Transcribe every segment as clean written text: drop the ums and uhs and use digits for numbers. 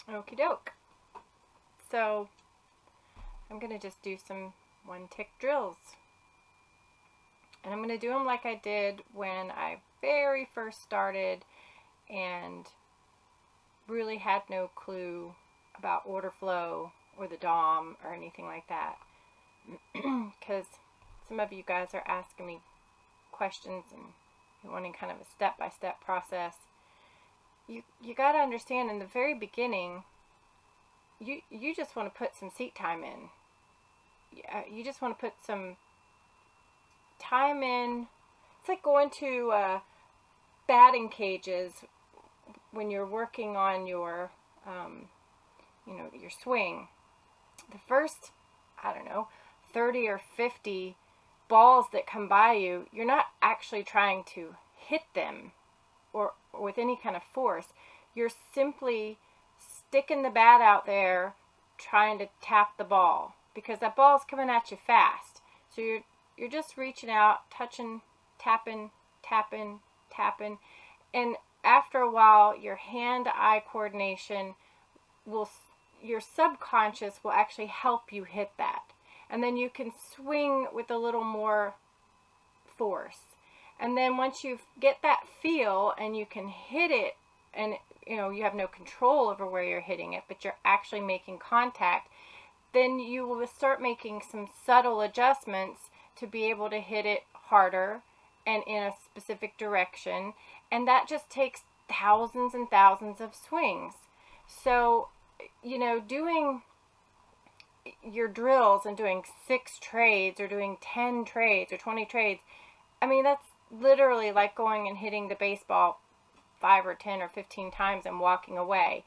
Okie doke. So I'm going to just do some one tick drills. And I'm going to do them like I did when I very first started and really had no clue about order flow or the DOM or anything like that. Because some of you guys are asking me questions and you're wanting kind of a step-by-step process. You got to understand, in the very beginning, you just want to put some seat time in. You just want to put some time in. It's like going to batting cages when you're working on your your swing. The first, I don't know, 30 or 50 balls that come by you, you're not actually trying to hit them or with any kind of force. You're simply sticking the bat out there trying to tap the ball, because that ball's coming at you fast. So you're just reaching out, touching, tapping, tapping, tapping, and after a while your hand-eye coordination your subconscious will actually help you hit that. And then you can swing with a little more force. And then once you get that feel and you can hit it, and you have no control over where you're hitting it, but you're actually making contact, then you will start making some subtle adjustments to be able to hit it harder and in a specific direction. And that just takes thousands and thousands of swings. So, doing your drills and doing 6 trades or doing 10 trades or 20 trades, I mean, that's literally like going and hitting the baseball 5 or 10 or 15 times and walking away.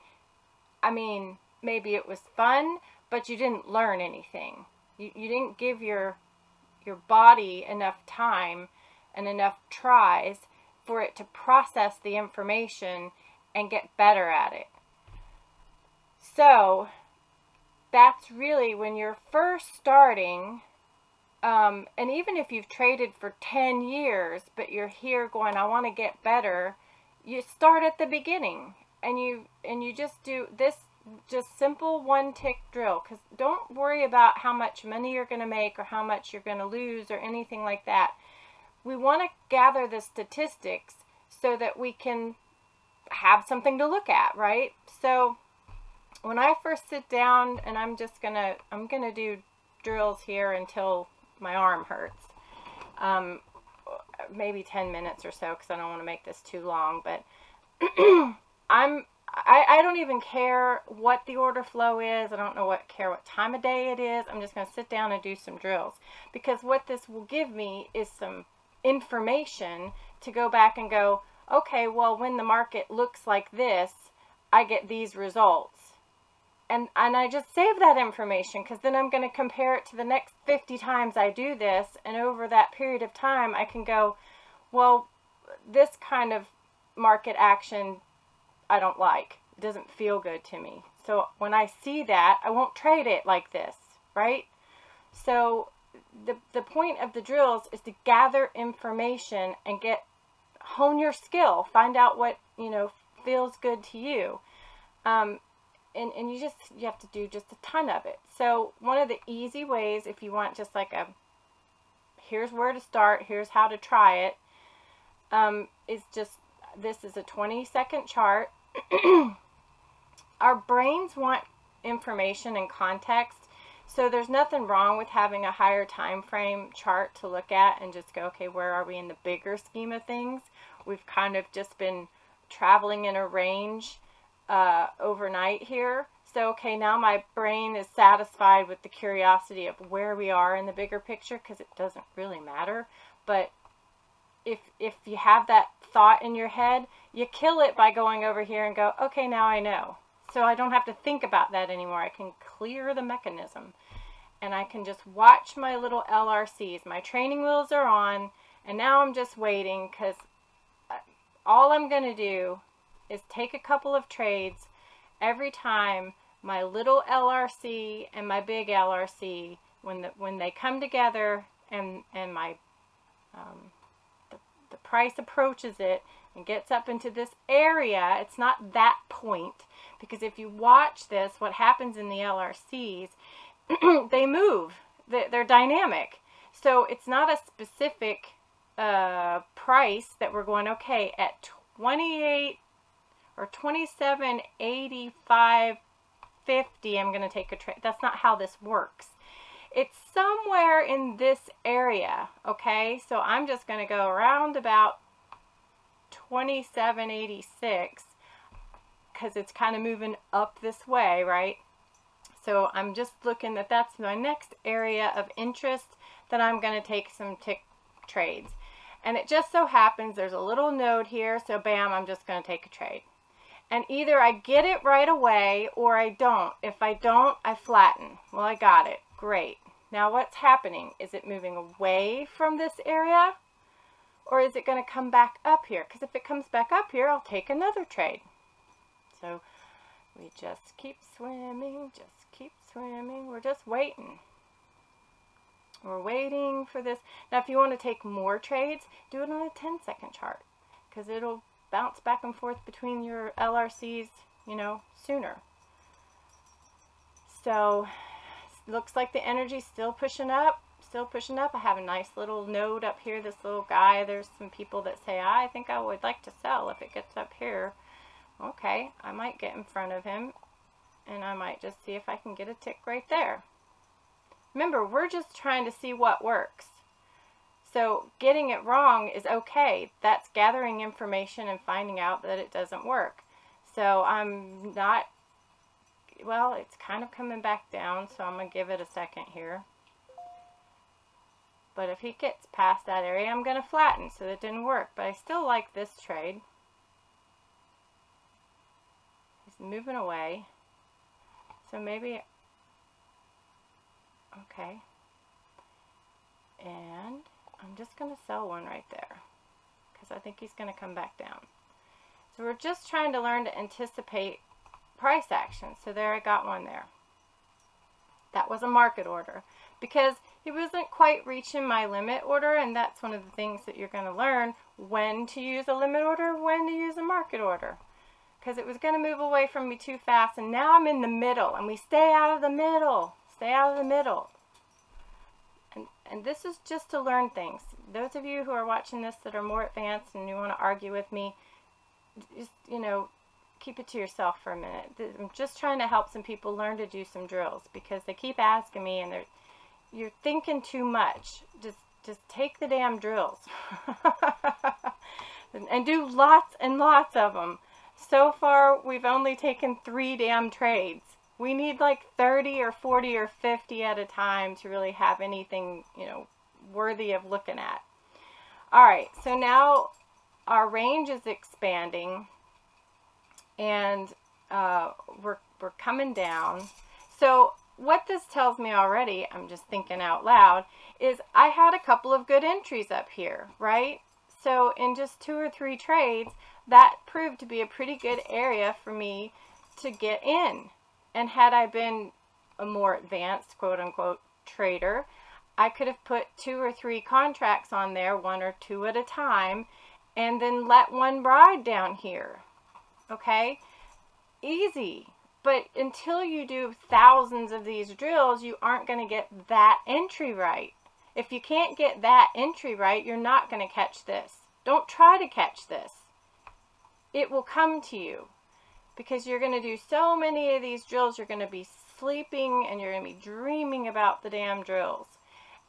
I mean, maybe it was fun, but you didn't learn anything. You didn't give your body enough time and enough tries for it to process the information and get better at it. So that's really when you're first starting, and even if you've traded for 10 years, but you're here going, I want to get better, you start at the beginning and you just do this just simple one tick drill. Because don't worry about how much money you're going to make or how much you're going to lose or anything like that. We want to gather the statistics so that we can have something to look at, right? So when I first sit down, and I'm gonna do drills here until my arm hurts, maybe 10 minutes or so, because I don't want to make this too long. But I don't even care what the order flow is. I don't care what time of day it is. I'm just going to sit down and do some drills, because what this will give me is some information to go back and go, okay, well, when the market looks like this, I get these results. And I just save that information, because then I'm going to compare it to the next 50 times I do this. And over that period of time, I can go, well, this kind of market action I don't like. It doesn't feel good to me. So when I see that, I won't trade it like this, right? So the point of the drills is to gather information and hone your skill. Find out what, feels good to you. And you have to do just a ton of it. So one of the easy ways, if you want just like here's where to start, here's how to try it, is just, this is a 20-second chart. Our brains want information and context, so there's nothing wrong with having a higher time frame chart to look at and just go, okay, where are we in the bigger scheme of things? We've kind of just been traveling in a range overnight here. So, okay, now my brain is satisfied with the curiosity of where we are in the bigger picture, because it doesn't really matter. But if you have that thought in your head, you kill it by going over here and go, okay, now I know. So I don't have to think about that anymore. I can clear the mechanism and I can just watch my little LRCs. My training wheels are on, and now I'm just waiting, because all I'm going to do is take a couple of trades every time my little LRC and my big LRC, when they come together and my the price approaches it and gets up into this area. It's not that point, Because if you watch this, what happens in the LRCs, they move. They're dynamic. So it's not a specific price that we're going, okay, at 28 or 27.85.50, I'm going to take a trade. That's not how this works. It's somewhere in this area, okay? So I'm just going to go around about 27.86 because it's kind of moving up this way, right? So I'm just looking that that's my next area of interest that I'm going to take some tick trades. And it just so happens there's a little node here, so bam, I'm just going to take a trade. And either I get it right away or I don't. If I don't, I flatten. Well, I got it. Great. Now what's happening? Is it moving away from this area? Or is it going to come back up here? Because if it comes back up here, I'll take another trade. So we just keep swimming, just keep swimming. We're just waiting. We're waiting for this. Now, if you want to take more trades, do it on a 10-second chart because it'll bounce back and forth between your LRCs, you know, sooner. So, looks like the energy's still pushing up, still pushing up. I have a nice little node up here, this little guy. There's some people that say, I think I would like to sell if it gets up here. Okay, I might get in front of him and I might just see if I can get a tick right there. Remember, we're just trying to see what works. So getting it wrong is okay. That's gathering information and finding out that it doesn't work. So I'm not, well, it's kind of coming back down, so I'm going to give it a second here. But if he gets past that area, I'm going to flatten, so it didn't work. But I still like this trade. He's moving away. So maybe, okay. And I'm just going to sell one right there because I think he's going to come back down. So we're just trying to learn to anticipate price action. So there, I got one there. That was a market order because he wasn't quite reaching my limit order, and that's one of the things that you're going to learn, when to use a limit order, when to use a market order. Because it was going to move away from me too fast, and now I'm in the middle, and we stay out of the middle. Stay out of the middle. And this is just to learn things. Those of you who are watching this that are more advanced and you want to argue with me, just, you know, keep it to yourself for a minute. I'm just trying to help some people learn to do some drills because they keep asking me and you're thinking too much. Just take the damn drills and do lots and lots of them. So far, we've only taken 3 damn trades. We need like 30 or 40 or 50 at a time to really have anything, you know, worthy of looking at. All right, so now our range is expanding and we're coming down. So what this tells me already, I'm just thinking out loud, is I had a couple of good entries up here, right? So in just 2 or 3 trades, that proved to be a pretty good area for me to get in. And had I been a more advanced, quote-unquote, trader, I could have put 2 or 3 contracts on there, 1 or 2 at a time, and then let one ride down here. Okay? Easy. But until you do thousands of these drills, you aren't going to get that entry right. If you can't get that entry right, you're not going to catch this. Don't try to catch this. It will come to you. Because you're going to do so many of these drills, you're going to be sleeping and you're going to be dreaming about the damn drills.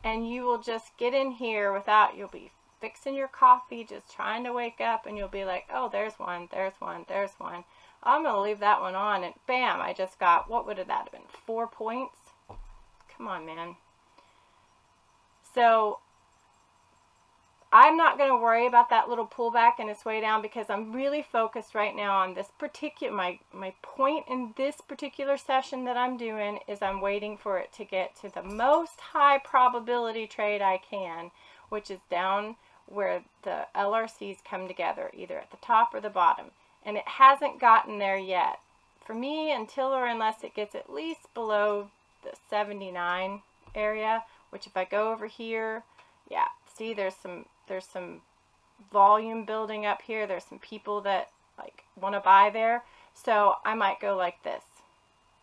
And you will just get in here without, you'll be fixing your coffee, just trying to wake up, and you'll be like, oh, there's one, there's one, there's one. I'm going to leave that one on, and bam, I just got, what would that have been, 4 points? Come on, man. So I'm not going to worry about that little pullback and its way down because I'm really focused right now on this particular, my point in this particular session that I'm doing is I'm waiting for it to get to the most high probability trade I can, which is down where the LRCs come together, either at the top or the bottom. And it hasn't gotten there yet. For me, until or unless it gets at least below the 79 area, which if I go over here, yeah, see there's some volume building up here. There's some people that like want to buy there. So I might go like this.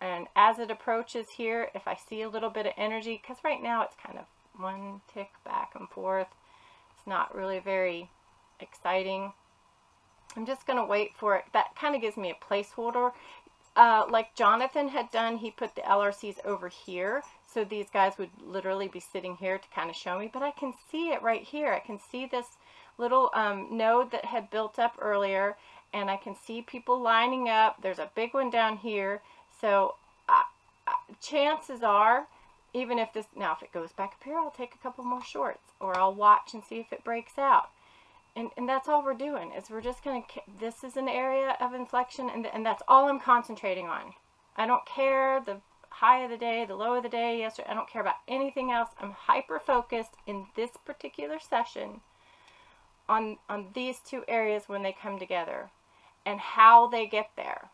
And as it approaches here, if I see a little bit of energy, because right now it's kind of one tick back and forth, it's not really very exciting. I'm just going to wait for it. That kind of gives me a placeholder. Like Jonathan had done, he put the LRCs over here. So these guys would literally be sitting here to kind of show me. But I can see it right here. I can see this little node that had built up earlier. And I can see people lining up. There's a big one down here. So chances are, even if this, now if it goes back up here, I'll take a couple more shorts. Or I'll watch and see if it breaks out. And that's all we're doing, is we're just going to, this is an area of inflection, and that's all I'm concentrating on. I don't care the high of the day, the low of the day, yesterday, I don't care about anything else. I'm hyper-focused in this particular session on these two areas when they come together and how they get there.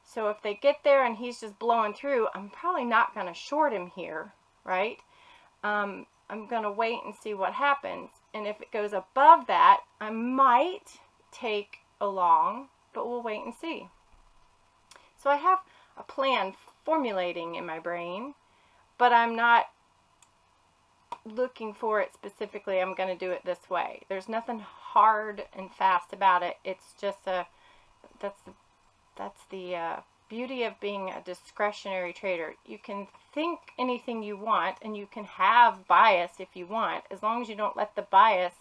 So if they get there and he's just blowing through, I'm probably not going to short him here, right? I'm going to wait and see what happens. And if it goes above that, I might take a long, but we'll wait and see. So I have a plan formulating in my brain, but I'm not looking for it specifically. I'm going to do it this way. There's nothing hard and fast about it. It's just that's the beauty of being a discretionary trader. You can think anything you want, and you can have bias if you want, as long as you don't let the bias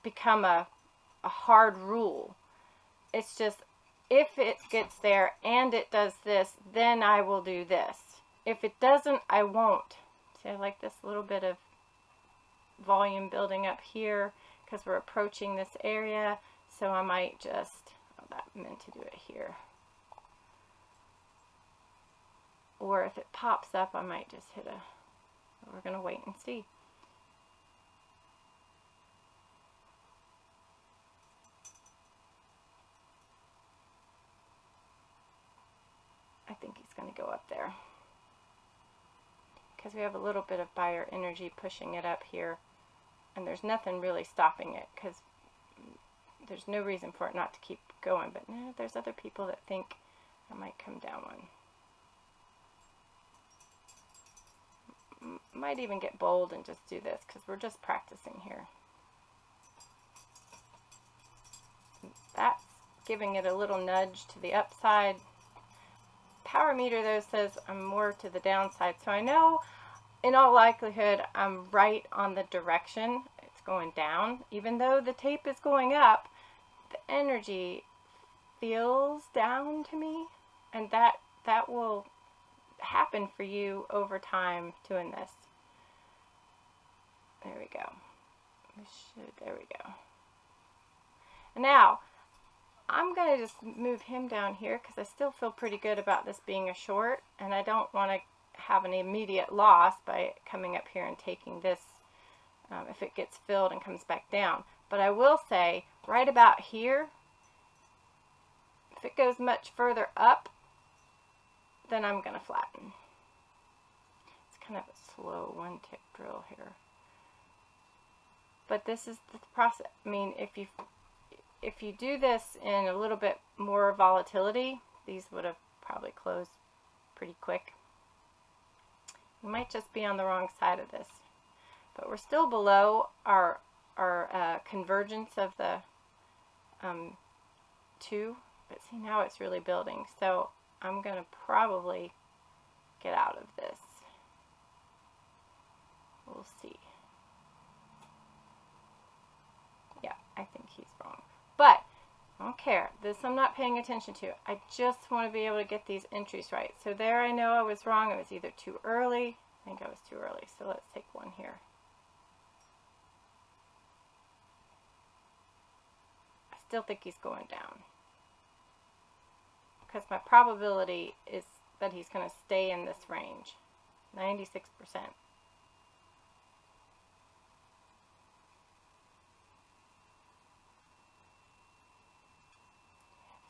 become a hard rule. It's just, if it gets there and it does this, then I will do this. If it doesn't, I won't. See, I like this little bit of volume building up here because we're approaching this area. So I might just, oh, that meant to do it here. Or if it pops up, I might just hit a, we're going to wait and see. I think he's going to go up there. Because we have a little bit of buyer energy pushing it up here. And there's nothing really stopping it, because there's no reason for it not to keep going. But no, there's other people that think I might come down one. Might even get bold and just do this, because we're just practicing here. That's giving it a little nudge to the upside. Power meter though says I'm more to the downside, so I know in all likelihood I'm right on the direction. It's going down. Even though the tape is going up, the energy feels down to me, and that will happen for you over time doing this. There we go. There we go. And now I'm going to just move him down here because I still feel pretty good about this being a short, and I don't want to have an immediate loss by coming up here and taking this if it gets filled and comes back down. But I will say right about here, if it goes much further up, then I'm going to flatten. It's kind of a slow one tick drill here. But this is the process. I mean, if you do this in a little bit more volatility, these would have probably closed pretty quick. We might just be on the wrong side of this. But we're still below our convergence of the 2. But see, now it's really building. So I'm going to probably get out of this. We'll see. Yeah, I think he's wrong. But I don't care. This I'm not paying attention to. I just want to be able to get these entries right. So there I know I was wrong. It was either too early. I think I was too early. So let's take one here. I still think he's going down, because my probability is that he's going to stay in this range, 96%.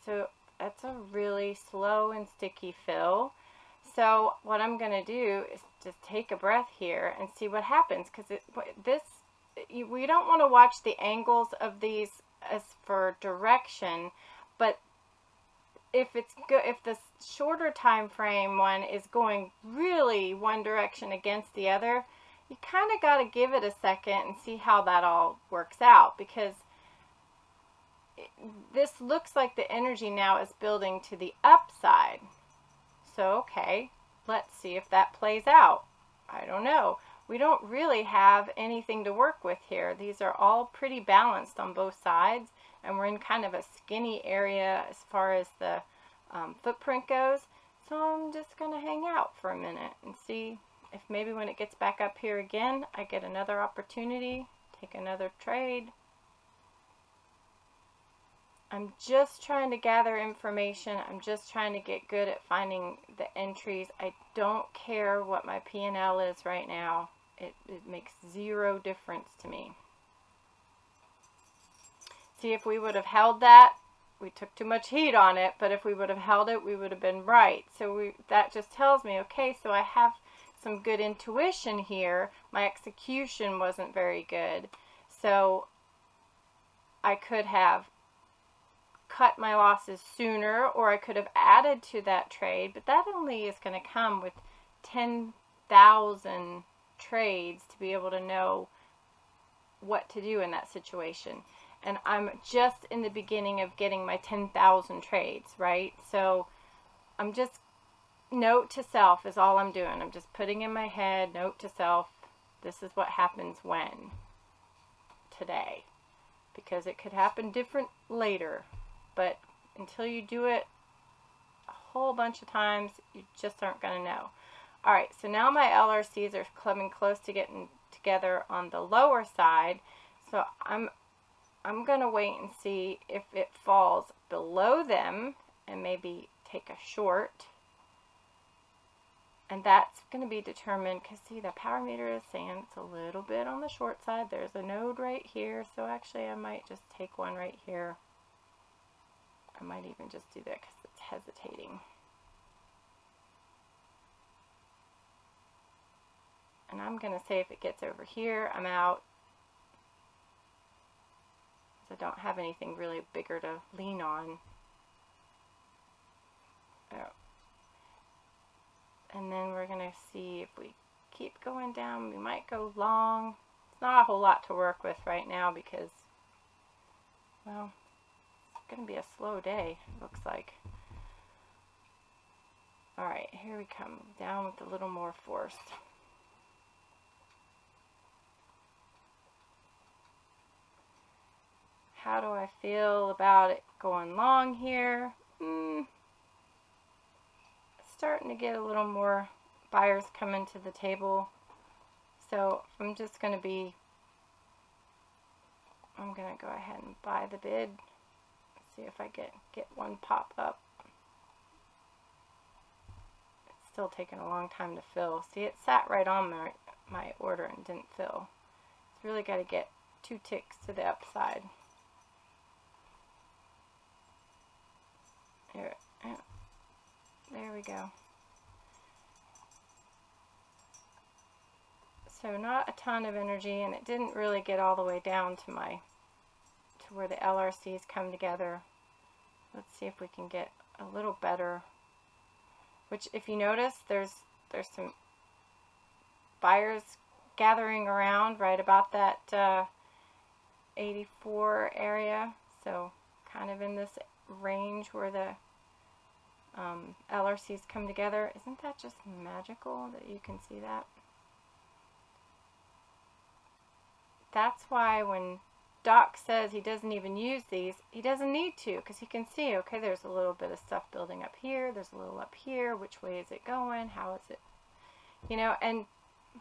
So that's a really slow and sticky fill. So what I'm going to do is just take a breath here and see what happens, because we don't want to watch the angles of these as for direction, but if it's good, if the shorter time frame one is going really one direction against the other, you kind of got to give it a second and see how that all works out, because this looks like the energy now is building to the upside. So, okay, let's see if that plays out. I don't know. We don't really have anything to work with here. These are all pretty balanced on both sides, and we're in kind of a skinny area as far as the footprint goes. So I'm just going to hang out for a minute and see if maybe when it gets back up here again, I get another opportunity, take another trade. I'm just trying to gather information. I'm just trying to get good at finding the entries. I don't care what my P&L is right now. It makes zero difference to me. See, if we would have held that, we took too much heat on it, but if we would have held it, we would have been right. So that just tells me, okay, so I have some good intuition here. My execution wasn't very good. So I could have cut my losses sooner, or I could have added to that trade, but that only is going to come with 10,000 trades to be able to know what to do in that situation. And I'm just in the beginning of getting my 10,000 trades, right? So I'm just, note to self is all I'm doing. I'm just putting in my head, note to self, this is what happens when, today. Because it could happen different later. But until you do it a whole bunch of times, you just aren't going to know. Alright, so now my LRCs are coming close to getting together on the lower side. So I'm going to wait and see if it falls below them and maybe take a short. And that's going to be determined, because see, the power meter is saying it's a little bit on the short side. There's a node right here, so actually I might just take one right here. I might even just do that because it's hesitating. And I'm going to say if it gets over here, I'm out. Because I don't have anything really bigger to lean on. Oh. And then we're going to see if we keep going down. We might go long. It's not a whole lot to work with right now because, well, it's going to be a slow day, looks like. Alright, here we come. Down with a little more force. How do I feel about it going long here? Starting to get a little more buyers coming to the table. So I'm just going to be, I'm going to go ahead and buy the bid. See if I get one pop up. It's still taking a long time to fill. See, it sat right on my order and didn't fill. It's really got to get 2 ticks to the upside. There we go. So not a ton of energy, and it didn't really get all the way down to where the LRCs come together. Let's see if we can get a little better. Which, if you notice, there's some buyers gathering around right about that 84 area. So kind of in this range where the LRCs come together. Isn't that just magical that you can see that? That's why when Doc says he doesn't even use these, he doesn't need to, because he can see, okay, there's a little bit of stuff building up here, there's a little up here, which way is it going, how is it, you know,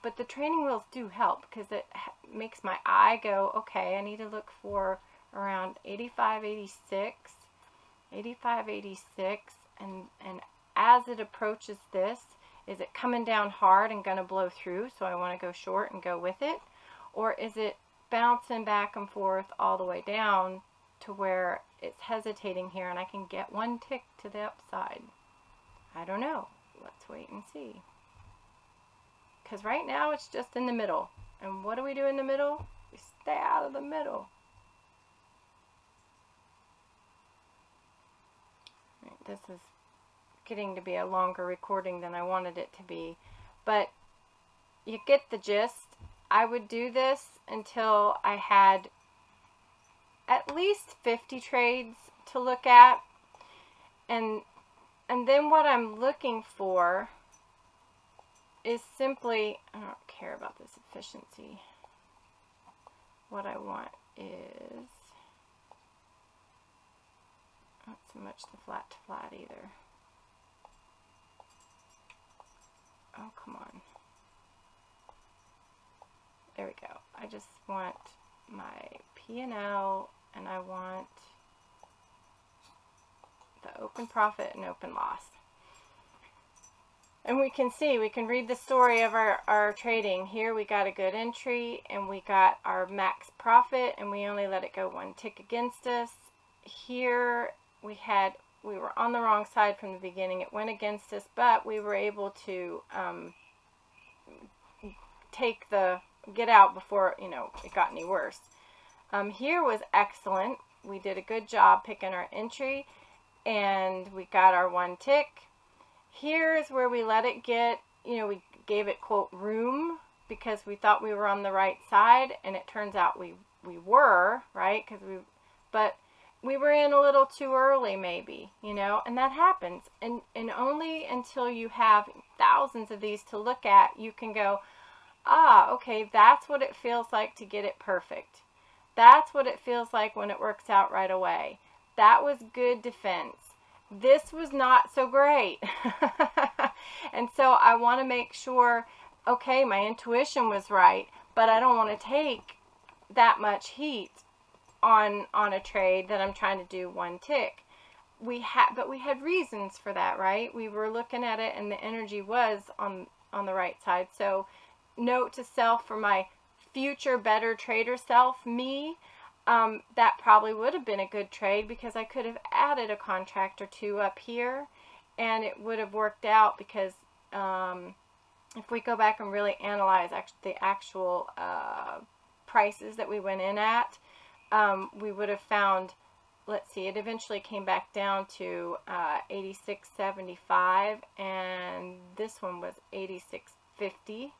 but the training wheels do help, because it makes my eye go, okay, I need to look for around 85, 86, and as it approaches this, is it coming down hard and going to blow through, so I want to go short and go with it, or is it bouncing back and forth all the way down to where it's hesitating here and I can get 1 tick to the upside? I don't know. Let's wait and see. Because right now it's just in the middle. And what do we do in the middle? We stay out of the middle. this is getting to be a longer recording than I wanted it to be. But you get the gist. I would do this until I had at least 50 trades to look at. And then what I'm looking for is simply, I don't care about this efficiency. What I want is not so much the flat to flat either. Oh, come on. There we go. I just want my P&L, and I want the open profit and open loss. And we can see, we can read the story of our trading. Here we got a good entry, and we got our max profit, and we only let it go one tick against us. Here we were on the wrong side from the beginning. It went against us, but we were able to get out before, you know, it got any worse. Here was excellent. We did a good job picking our entry, and we got our one tick. Here's where we let it get, you know, we gave it, quote, room, because we thought we were on the right side, and it turns out we were, right? But we were in a little too early, maybe, you know, and that happens. And only until you have thousands of these to look at, you can go, ah, okay, that's what it feels like to get it perfect. That's what it feels like when it works out right away. That was good defense. This was not so great. And so I want to make sure, okay, my intuition was right, but I don't want to take that much heat on a trade that I'm trying to do one tick. But we had reasons for that, right? We were looking at it, and the energy was on the right side. So note to self, for my future better trader self, me, that probably would have been a good trade, because I could have added a contract or two up here, and it would have worked out, because if we go back and really analyze the actual prices that we went in at, we would have found, let's see, it eventually came back down to 86.75, and this one was 86.50.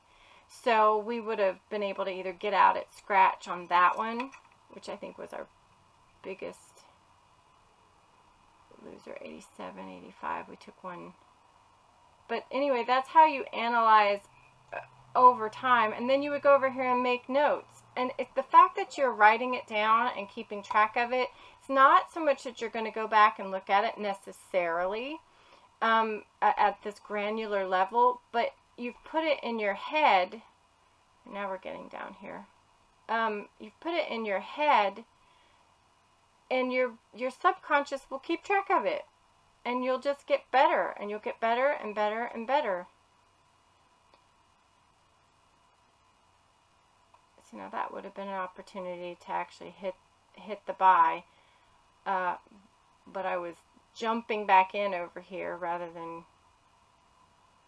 So we would have been able to either get out at scratch on that one, which I think was our biggest loser, 87.85. We took one. But anyway, that's how you analyze over time. And then you would go over here and make notes. And it's the fact that you're writing it down and keeping track of it, it's not so much that you're going to go back and look at it necessarily at this granular level, but you've put it in your head. Now we're getting down here. You've put it in your head, and your subconscious will keep track of it, and you'll just get better, and you'll get better and better and better. So now that would have been an opportunity to actually hit the buy, but I was jumping back in over here rather than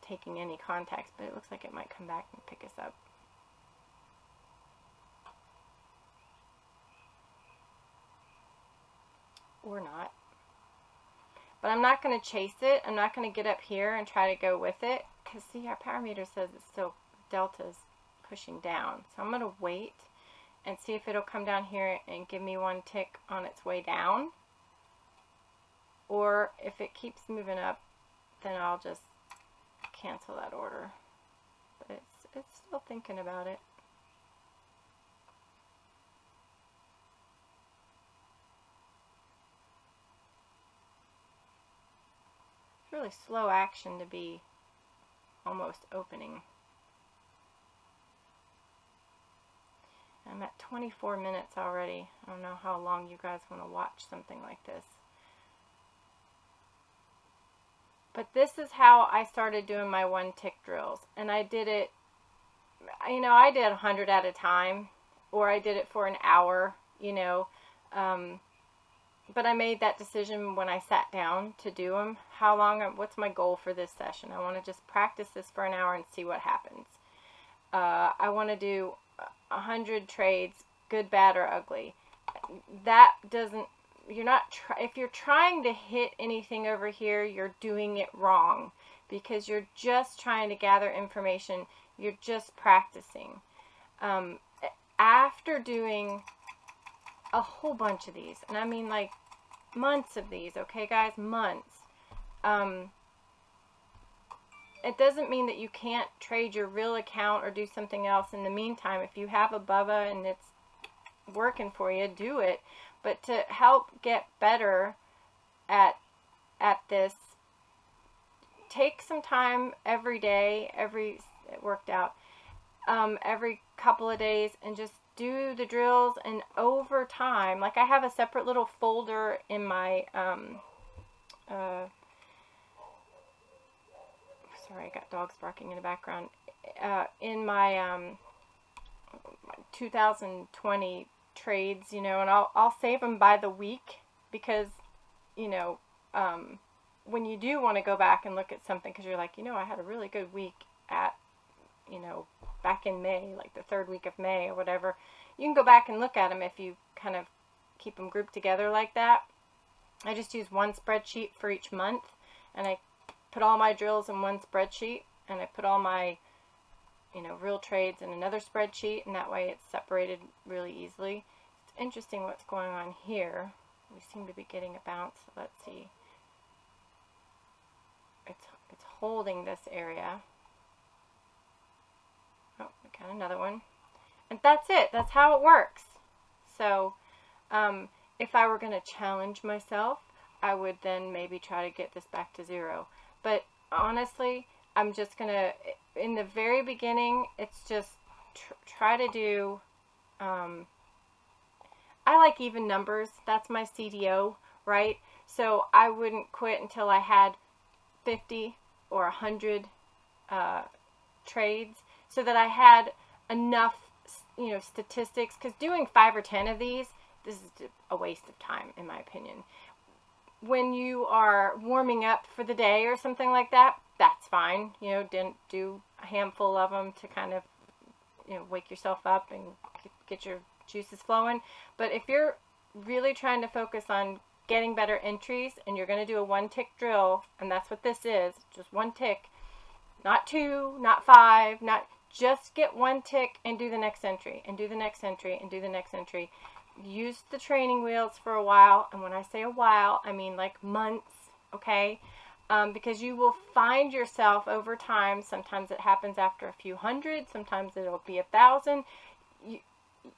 taking any contacts, but it looks like it might come back and pick us up. Or not. But I'm not going to chase it. I'm not going to get up here and try to go with it, because see, our power meter says it's still delta's pushing down. So I'm going to wait and see if it'll come down here and give me one tick on its way down. Or if it keeps moving up, then I'll just cancel that order. But it's still thinking about it. It's really slow action to be almost opening. I'm at 24 minutes already. I don't know how long you guys want to watch something like this. But this is how I started doing my one tick drills. And I did it, you know, I did 100 at a time, or I did it for an hour, you know. But I made that decision when I sat down to do them. How long, what's my goal for this session? I want to just practice this for an hour and see what happens. I want to do 100 trades, good, bad, or ugly. That doesn't if you're trying to hit anything over here, you're doing it wrong, because you're just trying to gather information. You're just practicing. After doing a whole bunch of these, and I mean like months of these, okay guys, months, it doesn't mean that you can't trade your real account or do something else in the meantime. If you have a Bubba and it's working for you, do it. But to help get better at this, take some time every day, it worked out, every couple of days, and just do the drills. And over time, like I have a separate little folder in my sorry, I got dogs barking in the background, in my 2020 trades, you know, and I'll save them by the week, because, you know, when you do want to go back and look at something, because you're like, you know, I had a really good week at, you know, back in May, like the 3rd week of May or whatever, you can go back and look at them if you kind of keep them grouped together like that. I just use one spreadsheet for each month, and I put all my drills in one spreadsheet, and I put all my, you know, real trades in another spreadsheet, and that way it's separated really easily. It's interesting what's going on here. We seem to be getting a bounce. Let's see. It's holding this area. Oh, we got another one. And that's it. That's how it works. So, if I were going to challenge myself, I would then maybe try to get this back to 0. But honestly, I'm just going to, in the very beginning, it's just try to do, I like even numbers. That's my CDO, right? So I wouldn't quit until I had 50 or 100 trades, so that I had enough, you know, statistics, because doing 5 or 10 of these, this is a waste of time, in my opinion. When you are warming up for the day or something like that, that's fine. You know, didn't do a handful of them to kind of, you know, wake yourself up and get your juices flowing. But if you're really trying to focus on getting better entries, and you're going to do a 1-tick drill, and that's what this is, just 1 tick, not 2, not 5, not, just get 1 tick and do the next entry, and do the next entry, and do the next entry. Use the training wheels for a while, and when I say a while, I mean like months, okay? Because you will find yourself over time, sometimes it happens after a few hundred, sometimes it'll be 1,000,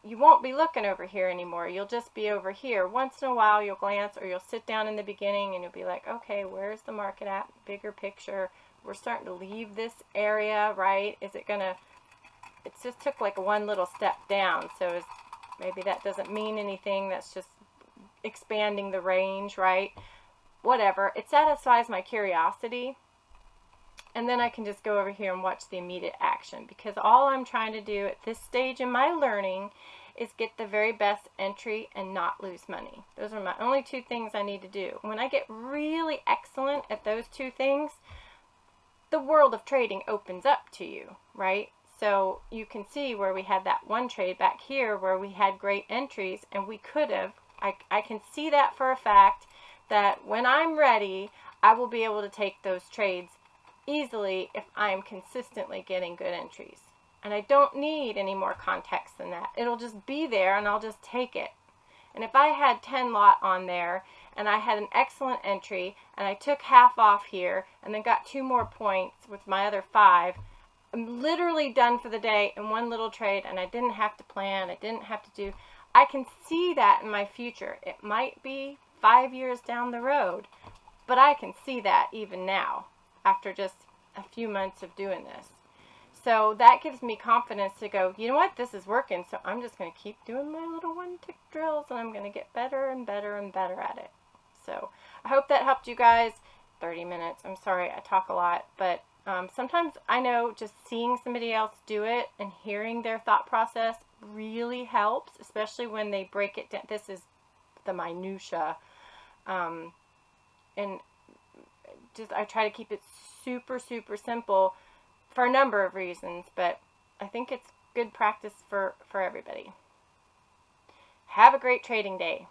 you won't be looking over here anymore. You'll just be over here. Once in a while you'll glance, or you'll sit down in the beginning and you'll be like, okay, where's the market at? Bigger picture. We're starting to leave this area, right? Is it gonna, it just took like one little step down, so maybe that doesn't mean anything. That's just expanding the range, right? Whatever. It satisfies my curiosity. And then I can just go over here and watch the immediate action, because all I'm trying to do at this stage in my learning is get the very best entry and not lose money. Those are my only 2 things I need to do. When I get really excellent at those 2 things, the world of trading opens up to you, right? So you can see where we had that one trade back here where we had great entries, and we could have, I can see that for a fact, that when I'm ready, I will be able to take those trades easily if I am consistently getting good entries. And I don't need any more context than that. It'll just be there, and I'll just take it. And if I had 10 lot on there, and I had an excellent entry, and I took half off here, and then got 2 more points with my other 5, I'm literally done for the day in one little trade, and I didn't have to plan, I didn't have to do, I can see that in my future. It might be 5 years down the road, but I can see that even now, after just a few months of doing this. So that gives me confidence to go, you know what, this is working, so I'm just going to keep doing my little 1-tick drills, and I'm going to get better and better and better at it. So I hope that helped you guys. 30 minutes. I'm sorry, I talk a lot, but sometimes I know just seeing somebody else do it and hearing their thought process really helps, especially when they break it down. This is the minutia. And just I try to keep it super, super simple for a number of reasons, but I think it's good practice for everybody. Have a great trading day.